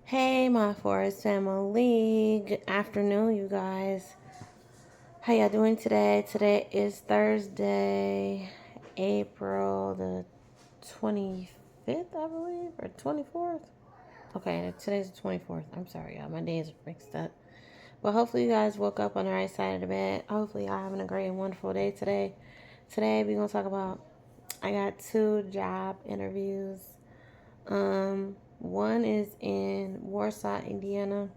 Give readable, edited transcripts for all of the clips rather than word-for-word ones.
Hey, my Forrest family. Good afternoon, you guys. How y'all doing today? Today is Thursday, April the 25th, I believe, or 24th. Okay, today's the 24th. I'm sorry, y'all. My days are mixed up. But hopefully, you guys woke up on the right side of the bed. Hopefully, y'all having a great and wonderful day today. Today, we're going to talk about I got 2 job interviews. One is in Warsaw, Indiana,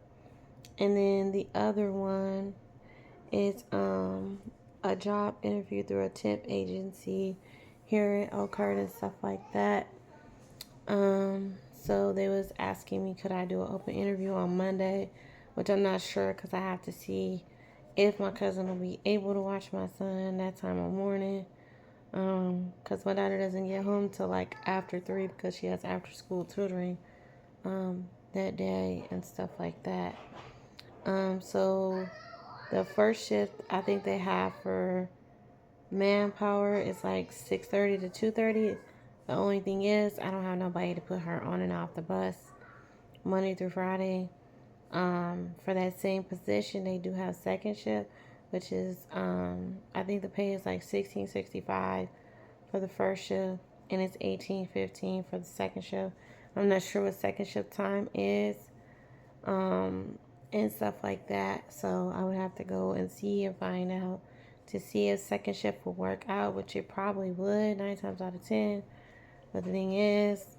and then the other one is a job interview through a temp agency here in Elkhart and stuff like that. So they was asking me could I do an open interview on Monday, which I'm not sure because I have to see if my cousin will be able to watch my son that time of morning. Because my daughter doesn't get home till like after 3 because she has after school tutoring that day and stuff like that. So the first shift I think they have for manpower is like 6:30 to 2:30. The only thing is I don't have nobody to put her on and off the bus Monday through Friday. For that same position, they do have second shift, which is I think the pay is like 16.65 for the first shift, and it's 18.15 for the second shift. I'm not sure what second shift time is, and stuff like that. So I would have to go and see and find out to see if second shift will work out, which it probably would 9 times out of 10. But the thing is,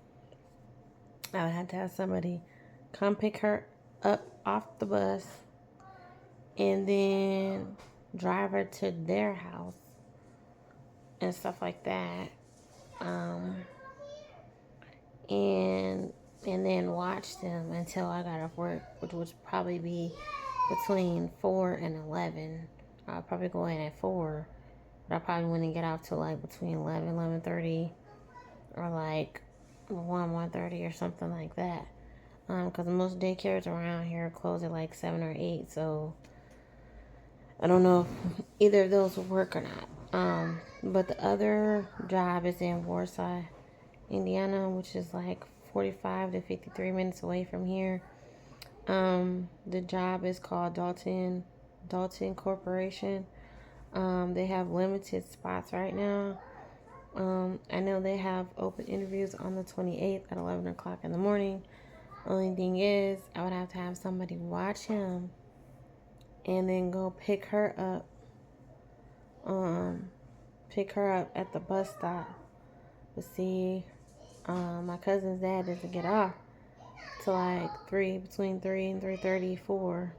I would have to have somebody come pick her up off the bus and then drive her to their house and stuff like that. Um, and then watch them until I got off work, which would probably be between 4 and 11. I'll probably go in at 4, but I probably wouldn't get out till like between 11:30, or like 1:30 or something like that. Because most daycares around here close at like 7 or 8, so I don't know if either of those will work or not. But the other job is in Warsaw, Indiana, which is like 45 to 53 minutes away from here. The job is called Dalton Corporation. They have limited spots right now. I know they have open interviews on the 28th at 11 o'clock in the morning. Only thing is, I would have to have somebody watch him and then go pick her up. Pick her up at the bus stop. But see, my cousin's dad doesn't get off till like between 3 and 3:34,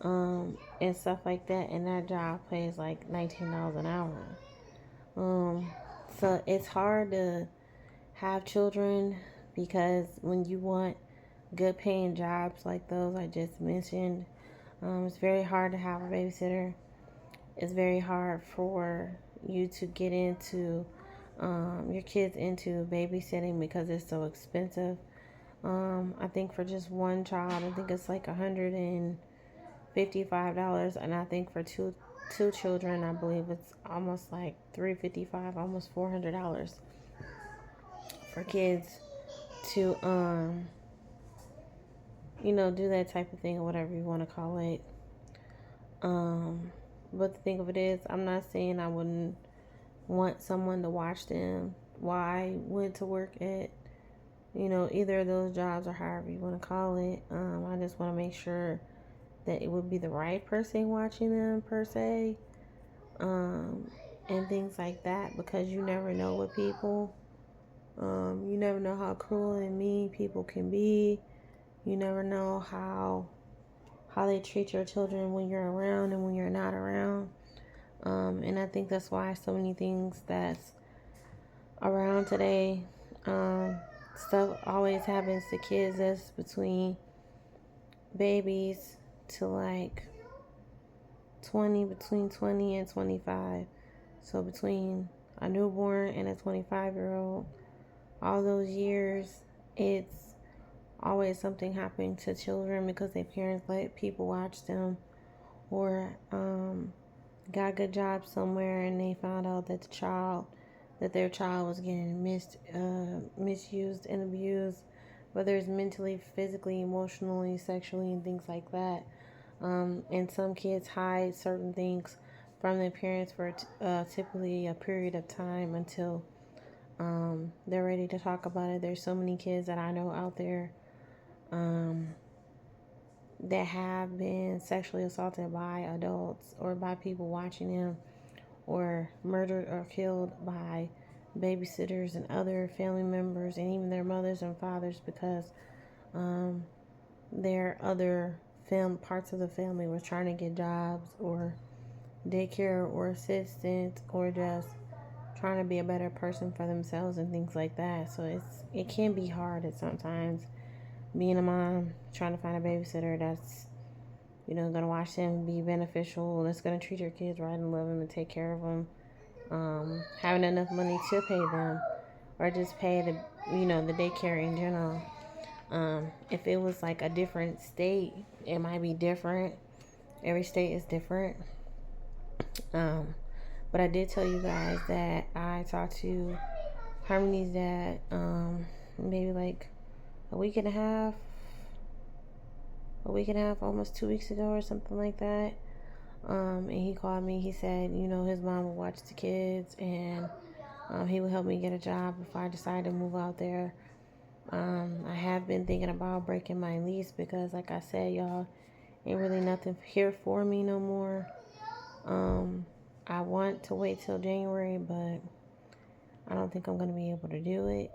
and stuff like that. And that job pays like $19 an hour. So it's hard to have children because when you want good paying jobs like those I just mentioned, it's very hard to have a babysitter. It's very hard for you to get into your kids into babysitting because it's so expensive. I think for just one child, I think it's like $155, and I think for two children, I believe it's almost like $355, almost $400 for kids to do that type of thing or whatever you want to call it. But the thing of it is, I'm not saying I wouldn't want someone to watch them while I went to work at either of those jobs or however you want to call it. I just want to make sure that it would be the right person watching them per se, and things like that, because you never know what people, you never know how cruel and mean people can be. You never know how they treat your children when you're around and when you're not around. And I think that's why so many things that's around today, stuff always happens to kids that's between babies to like between 20 and 25. So between a newborn and a 25-year-old, all those years, it's always something happening to children because their parents let people watch them, or got a good job somewhere and they found out that their child was getting misused and abused whether it's mentally, physically, emotionally, sexually, and things like that. And some kids hide certain things from their parents for typically a period of time until they're ready to talk about it. There's so many kids that I know out there um, that have been sexually assaulted by adults or by people watching them, or murdered or killed by babysitters and other family members, and even their mothers and fathers, because um, their other parts of the family were trying to get jobs or daycare or assistance, or just trying to be a better person for themselves and things like that. So it can be hard at sometimes being a mom, trying to find a babysitter that's gonna watch them, be beneficial, that's gonna treat your kids right and love them and take care of them. Having enough money to pay them, or just pay the daycare in general. If it was like a different state, it might be different. Every state is different. Um, but I did tell you guys that I talked to Harmony's dad, maybe like a week and a half, almost 2 weeks ago or something like that. And he called me. He said, his mom would watch the kids, and he would help me get a job if I decide to move out there. I have been thinking about breaking my lease because, like I said, y'all, ain't really nothing here for me no more. I want to wait till January, but I don't think I'm going to be able to do it.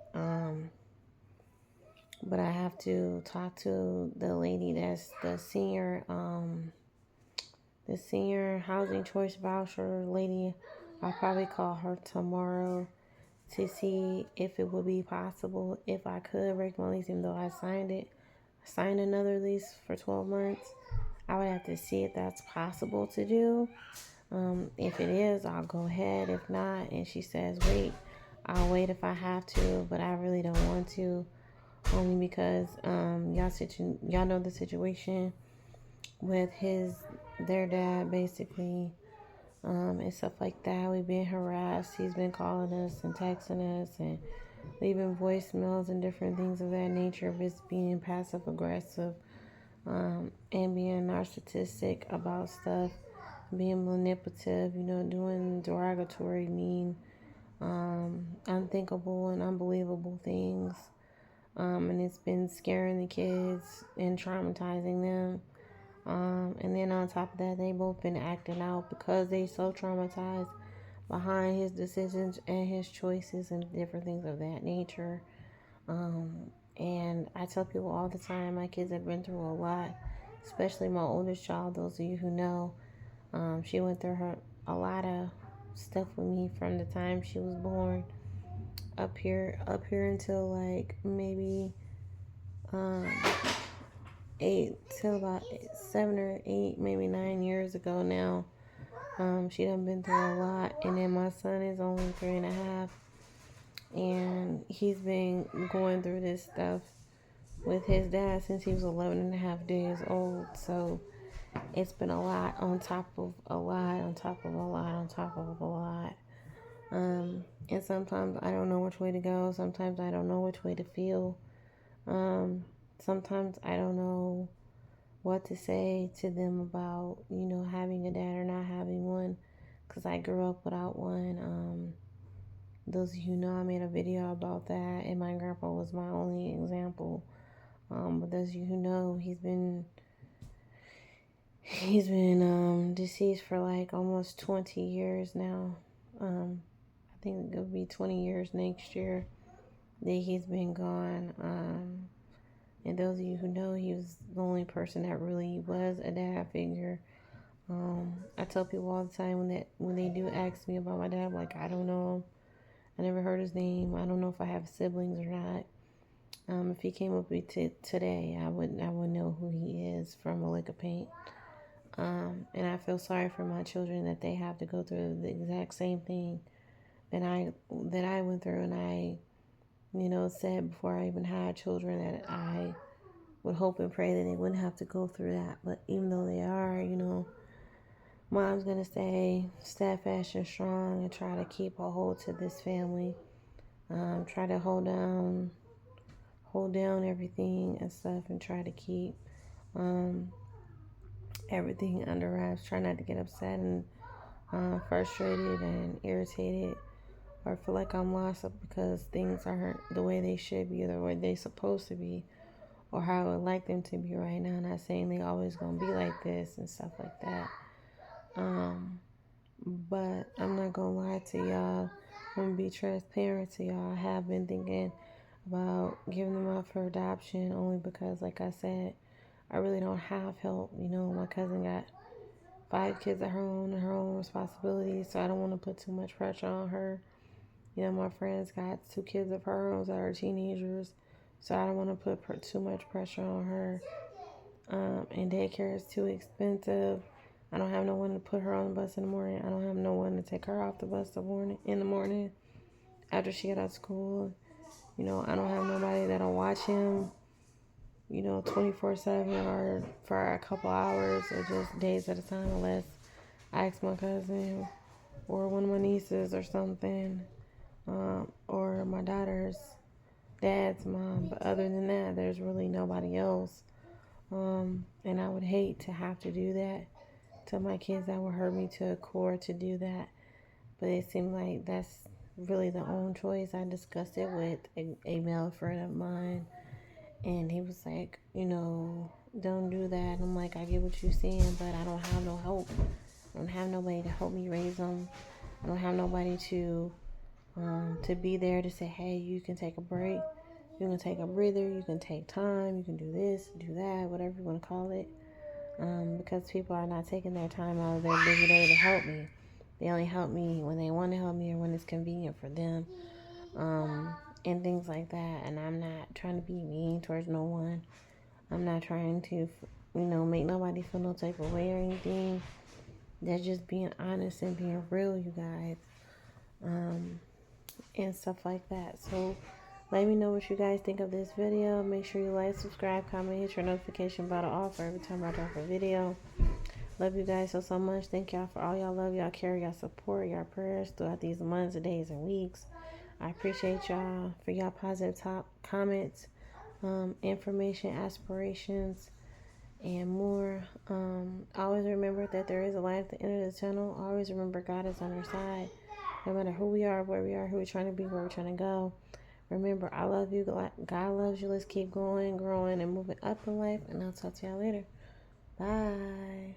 But I have to talk to the lady that's the senior housing choice voucher lady. I'll probably call her tomorrow to see if it would be possible, if I could break my lease, even though I signed another lease for 12 months. I would have to see if that's possible to do. If it is, I'll go ahead. If not, and she says wait, I'll wait if I have to, but I really don't want to, only because y'all know the situation with their dad, basically, and stuff like that. We've been harassed. He's been calling us and texting us and leaving voicemails and different things of that nature, of just being passive aggressive, and being narcissistic about stuff, being manipulative, doing derogatory, mean, unthinkable and unbelievable things. And it's been scaring the kids and traumatizing them. And then on top of that, they both been acting out because they so traumatized behind his decisions and his choices and different things of that nature. And I tell people all the time, my kids have been through a lot, especially my oldest child. Those of you who know, she went through a lot of stuff with me from the time she was born up here until like maybe um, 8 till about 7 or 8, maybe 9 years ago now. She done been through a lot, and then my son is only 3.5, and he's been going through this stuff with his dad since he was 11 and a half days old. So it's been a lot on top of a lot on top of a lot on top of a lot. And sometimes I don't know which way to go. Sometimes I don't know which way to feel. Sometimes I don't know what to say to them about, having a dad or not having one, because I grew up without one. Those of you who know, I made a video about that, and my grandpa was my only example. But those of you who know, he's been deceased for like almost 20 years now. I think it'll be 20 years next year that he's been gone. And those of you who know, he was the only person that really was a dad figure. I tell people all the time when they do ask me about my dad, like, I don't know him. I never heard his name. I don't know if I have siblings or not. If he came up with me today, I would know who he is from a lick of paint. And I feel sorry for my children that they have to go through the exact same thing that I went through, and I said before I even had children that I would hope and pray that they wouldn't have to go through that. But even though they are, mom's gonna stay steadfast and strong and try to keep a hold to this family. Try to hold hold down everything and stuff and try to keep everything under wraps. Try not to get upset and frustrated and irritated or feel like I'm lost because things aren't the way they should be or the way they're supposed to be or how I would like them to be right now. Not saying they always gonna be like this and stuff like that. But I'm not gonna lie to y'all. I'm gonna be transparent to y'all. I have been thinking about giving them up for adoption only because, like I said, I really don't have help. You know, my cousin got 5 kids at her own responsibilities, so I don't want to put too much pressure on her. You know, my friend's got 2 kids of her own that are teenagers, so I don't want to put too much pressure on her. And daycare is too expensive. I don't have no one to put her on the bus in the morning. I don't have no one to take her off the bus in the morning after she get out of school. You know, I don't have nobody that'll watch him, 24/7 or for a couple hours or just days at a time unless I ask my cousin or one of my nieces or something, or my daughter's dad's mom. But other than that, there's really nobody else. And I would hate to have to do that to my kids. That would hurt me to a core to do that. But it seemed like that's really the only choice. I discussed it with a male friend of mine, and he was like, don't do that. And I'm like, I get what you're saying, but I don't have no help. I don't have nobody to help me raise them. I don't have nobody to be there to say, hey, you can take a break. You can take a breather. You can take time. You can do this, do that, whatever you want to call it. Because people are not taking their time out of their busy day to help me. They only help me when they want to help me or when it's convenient for them, and things like that. And I'm not trying to be mean towards no one. I'm not trying to, make nobody feel no type of way or anything. That's just being honest and being real, you guys, and stuff like that. So let me know what you guys think of this video. Make sure you like, subscribe, comment, hit your notification bell off for every time I drop a video. Love you guys so much. Thank y'all for all y'all love, y'all care, y'all support, y'all prayers throughout these months, days, and weeks. I appreciate y'all for y'all positive comments, information, aspirations, and more. Always remember that there is a light at the end of the tunnel. Always remember God is on our side. No matter who we are, where we are, who we're trying to be, where we're trying to go. Remember, I love you. God loves you. Let's keep going, growing, and moving up in life. And I'll talk to y'all later. Bye.